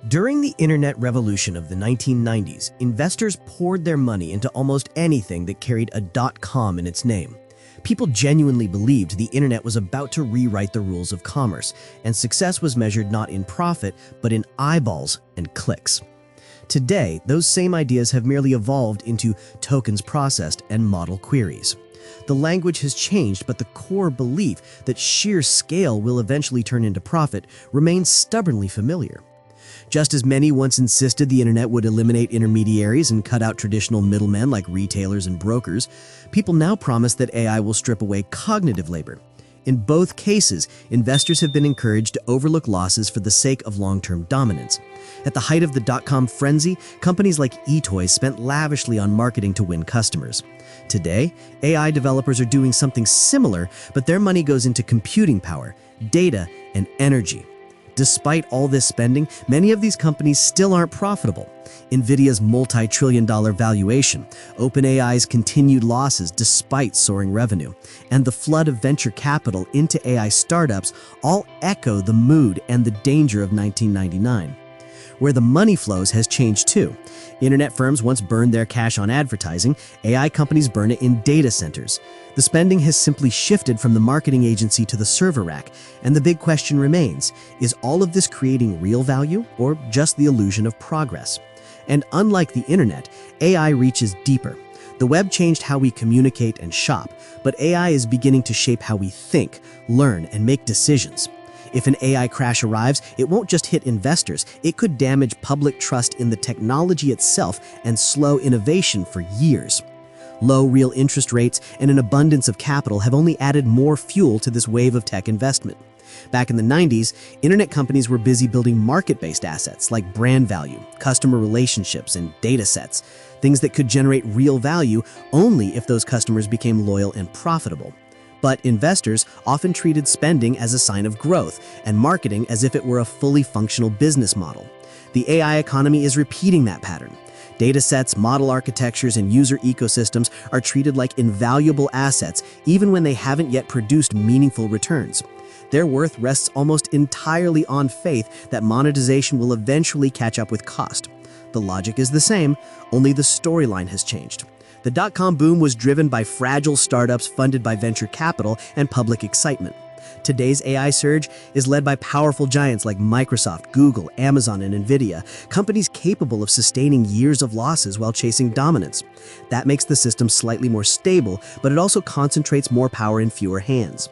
During the internet revolution of the 1990s, investors poured their money into almost anything that carried a .com in its name. People genuinely believed the internet was about to rewrite the rules of commerce, and success was measured not in profit, but in eyeballs and clicks. Today, those same ideas have merely evolved into tokens processed and model queries. The language has changed, but the core belief that sheer scale will eventually turn into profit remains stubbornly familiar. Just as many once insisted the internet would eliminate intermediaries and cut out traditional middlemen like retailers and brokers, people now promise that AI will strip away cognitive labor. In both cases, investors have been encouraged to overlook losses for the sake of long-term dominance. At the height of the dot-com frenzy, companies like eToys spent lavishly on marketing to win customers. Today, AI developers are doing something similar, but their money goes into computing power, data, and energy. Despite all this spending, many of these companies still aren't profitable. NVIDIA's multi-trillion-dollar valuation, OpenAI's continued losses despite soaring revenue, and the flood of venture capital into AI startups all echo the mood and the danger of 1999. Where the money flows has changed too. Internet firms once burned their cash on advertising, AI companies burn it in data centers. The spending has simply shifted from the marketing agency to the server rack, and the big question remains, is all of this creating real value or just the illusion of progress? And unlike the internet, AI reaches deeper. The web changed how we communicate and shop, but AI is beginning to shape how we think, learn, and make decisions. If an AI crash arrives, it won't just hit investors, it could damage public trust in the technology itself and slow innovation for years. Low real interest rates and an abundance of capital have only added more fuel to this wave of tech investment. Back in the 90s, internet companies were busy building market-based assets like brand value, customer relationships, and data sets, things that could generate real value only if those customers became loyal and profitable. But investors often treated spending as a sign of growth and marketing as if it were a fully functional business model. The AI economy is repeating that pattern. Datasets, model architectures, and user ecosystems are treated like invaluable assets even when they haven't yet produced meaningful returns. Their worth rests almost entirely on faith that monetization will eventually catch up with cost. The logic is the same, only the storyline has changed. The dot-com boom was driven by fragile startups funded by venture capital and public excitement. Today's AI surge is led by powerful giants like Microsoft, Google, Amazon, and NVIDIA, companies capable of sustaining years of losses while chasing dominance. That makes the system slightly more stable, but it also concentrates more power in fewer hands.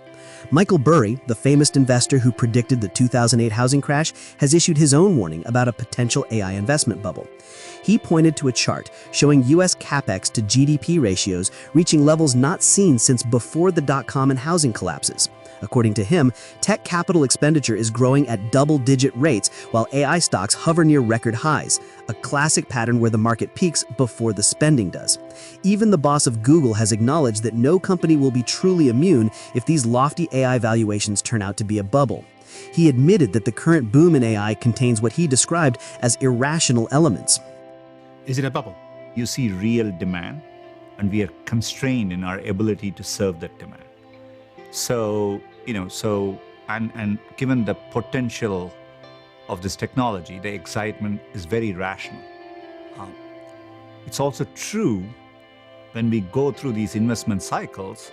Michael Burry, the famous investor who predicted the 2008 housing crash, has issued his own warning about a potential AI investment bubble. He pointed to a chart showing US CapEx to GDP ratios reaching levels not seen since before the dot-com and housing collapses. According to him, tech capital expenditure is growing at double-digit rates while AI stocks hover near record highs, a classic pattern where the market peaks before the spending does. Even the boss of Google has acknowledged that no company will be truly immune if these lofty AI valuations turn out to be a bubble. He admitted that the current boom in AI contains what he described as irrational elements. Is it a bubble? You see real demand, and we are constrained in our ability to serve that demand. So, and given the potential of this technology, the excitement is very rational. It's also true when we go through these investment cycles,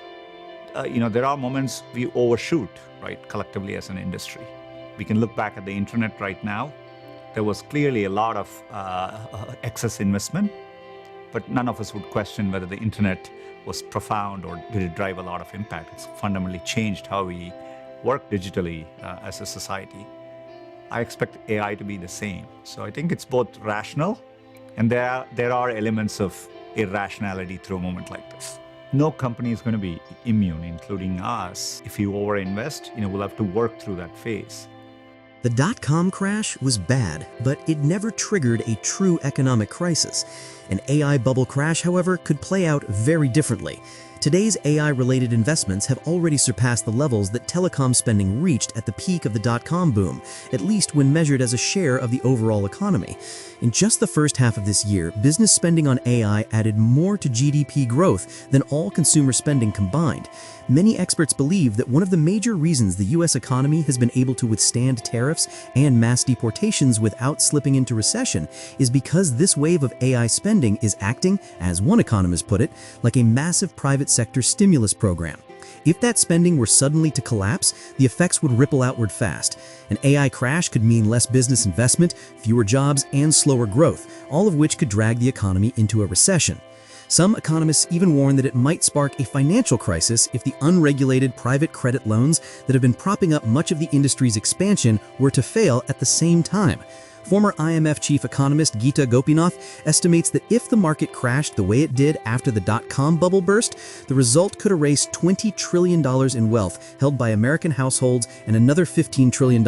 there are moments we overshoot, right, collectively as an industry. We can look back at the internet right now. There was clearly a lot of excess investment, but none of us would question whether the internet was profound or did it drive a lot of impact. It's fundamentally changed how we work digitally as a society. I expect AI to be the same. So I think it's both rational, and there are elements of irrationality through a moment like this. No company is going to be immune, including us. If you overinvest, we'll have to work through that phase. The dot-com crash was bad, but it never triggered a true economic crisis. An AI bubble crash, however, could play out very differently. Today's AI-related investments have already surpassed the levels that telecom spending reached at the peak of the dot-com boom, at least when measured as a share of the overall economy. In just the first half of this year, business spending on AI added more to GDP growth than all consumer spending combined. Many experts believe that one of the major reasons the US economy has been able to withstand tariffs and mass deportations without slipping into recession is because this wave of AI spending is acting, as one economist put it, like a massive private sector stimulus program. If that spending were suddenly to collapse, the effects would ripple outward fast. An AI crash could mean less business investment, fewer jobs, and slower growth, all of which could drag the economy into a recession. Some economists even warn that it might spark a financial crisis if the unregulated private credit loans that have been propping up much of the industry's expansion were to fail at the same time. Former IMF chief economist Geeta Gopinath estimates that if the market crashed the way it did after the dot-com bubble burst, the result could erase $20 trillion in wealth held by American households and another $15 trillion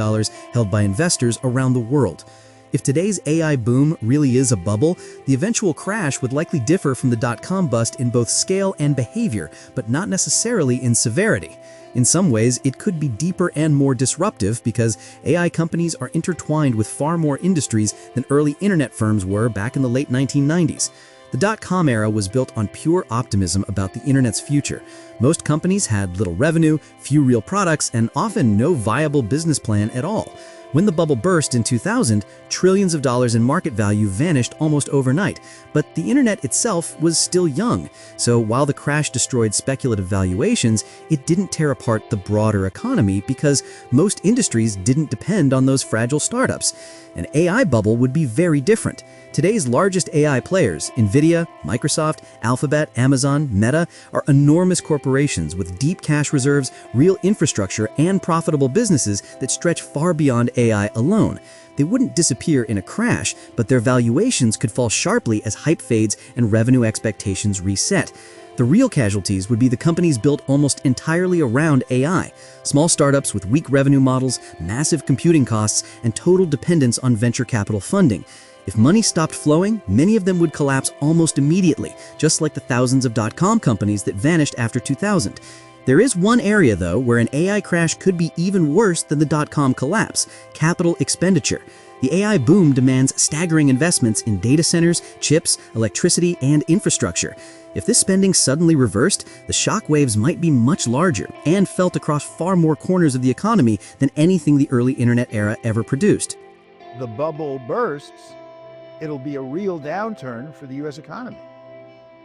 held by investors around the world. If today's AI boom really is a bubble, the eventual crash would likely differ from the dot-com bust in both scale and behavior, but not necessarily in severity. In some ways, it could be deeper and more disruptive because AI companies are intertwined with far more industries than early internet firms were back in the late 1990s. The dot-com era was built on pure optimism about the internet's future. Most companies had little revenue, few real products, and often no viable business plan at all. When the bubble burst in 2000, trillions of dollars in market value vanished almost overnight, but the internet itself was still young. So while the crash destroyed speculative valuations, it didn't tear apart the broader economy because most industries didn't depend on those fragile startups. An AI bubble would be very different. Today's largest AI players, NVIDIA, Microsoft, Alphabet, Amazon, Meta, are enormous corporations with deep cash reserves, real infrastructure, and profitable businesses that stretch far beyond AI alone. They wouldn't disappear in a crash, but their valuations could fall sharply as hype fades and revenue expectations reset. The real casualties would be the companies built almost entirely around AI, small startups with weak revenue models, massive computing costs, and total dependence on venture capital funding. If money stopped flowing, many of them would collapse almost immediately, just like the thousands of dot-com companies that vanished after 2000. There is one area, though, where an AI crash could be even worse than the dot-com collapse: capital expenditure. The AI boom demands staggering investments in data centers, chips, electricity, and infrastructure. If this spending suddenly reversed, the shock waves might be much larger and felt across far more corners of the economy than anything the early internet era ever produced. The bubble bursts, it'll be a real downturn for the US economy.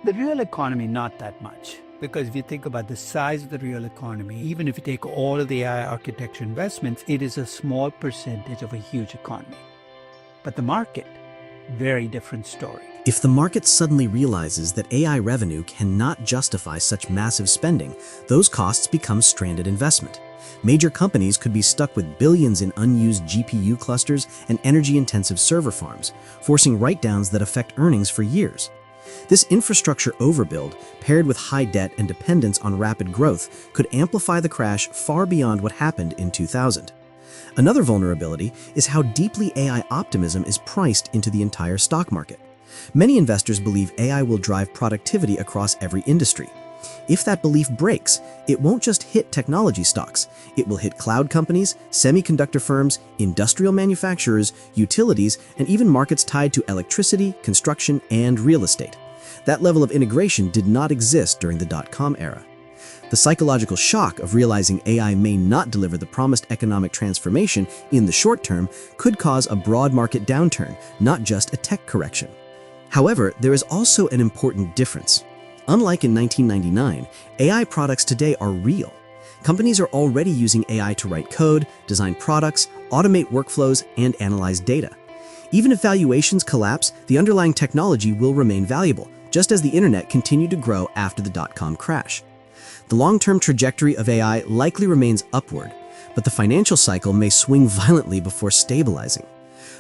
The real economy, not that much. Because if you think about the size of the real economy, even if you take all of the AI architecture investments, it is a small percentage of a huge economy. But the market, very different story. If the market suddenly realizes that AI revenue cannot justify such massive spending, those costs become stranded investment. Major companies could be stuck with billions in unused GPU clusters and energy-intensive server farms, forcing write-downs that affect earnings for years. This infrastructure overbuild, paired with high debt and dependence on rapid growth, could amplify the crash far beyond what happened in 2000. Another vulnerability is how deeply AI optimism is priced into the entire stock market. Many investors believe AI will drive productivity across every industry. If that belief breaks, it won't just hit technology stocks. It will hit cloud companies, semiconductor firms, industrial manufacturers, utilities, and even markets tied to electricity, construction, and real estate. That level of integration did not exist during the dot-com era. The psychological shock of realizing AI may not deliver the promised economic transformation in the short term could cause a broad market downturn, not just a tech correction. However, there is also an important difference. Unlike in 1999, AI products today are real. Companies are already using AI to write code, design products, automate workflows, and analyze data. Even if valuations collapse, the underlying technology will remain valuable, just as the internet continued to grow after the dot-com crash. The long-term trajectory of AI likely remains upward, but the financial cycle may swing violently before stabilizing.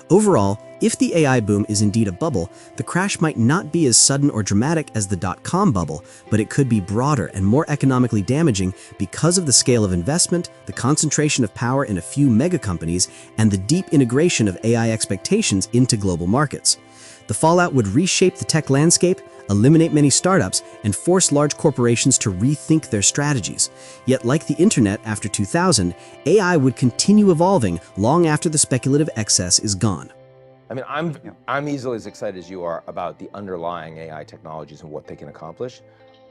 Overall, if the AI boom is indeed a bubble, the crash might not be as sudden or dramatic as the dot-com bubble, but it could be broader and more economically damaging because of the scale of investment, the concentration of power in a few mega companies, and the deep integration of AI expectations into global markets. The fallout would reshape the tech landscape, eliminate many startups, and force large corporations to rethink their strategies. Yet, like the internet after 2000, AI would continue evolving long after the speculative excess is gone. I mean, I'm easily as excited as you are about the underlying AI technologies and what they can accomplish.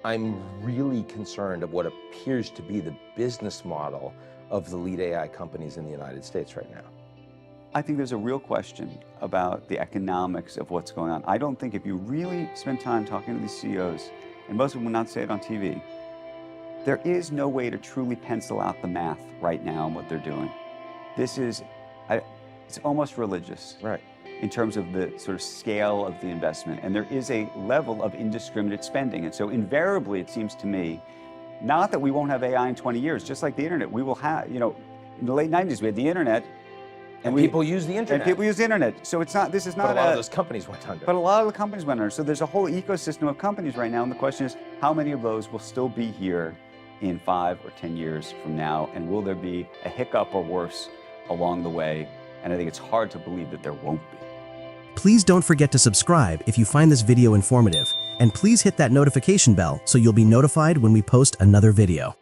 I'm really concerned of what appears to be the business model of the lead AI companies in the United States right now. I think there's a real question about the economics of what's going on. I don't think if you really spend time talking to these CEOs, and most of them will not say it on TV, there is no way to truly pencil out the math right now on what they're doing. It's almost religious. Right. In terms of the sort of scale of the investment. And there is a level of indiscriminate spending. And so invariably, it seems to me, not that we won't have AI in 20 years, just like the internet, we will have, in the late 90s, we had the internet. And people use the internet. And people use the internet. So this is not but a lot of those companies went under. But a lot of the companies went under. So there's a whole ecosystem of companies right now. And the question is, how many of those will still be here in 5 or 10 years from now? And will there be a hiccup or worse along the way? And I think it's hard to believe that there won't be. Please don't forget to subscribe if you find this video informative, and please hit that notification bell so you'll be notified when we post another video.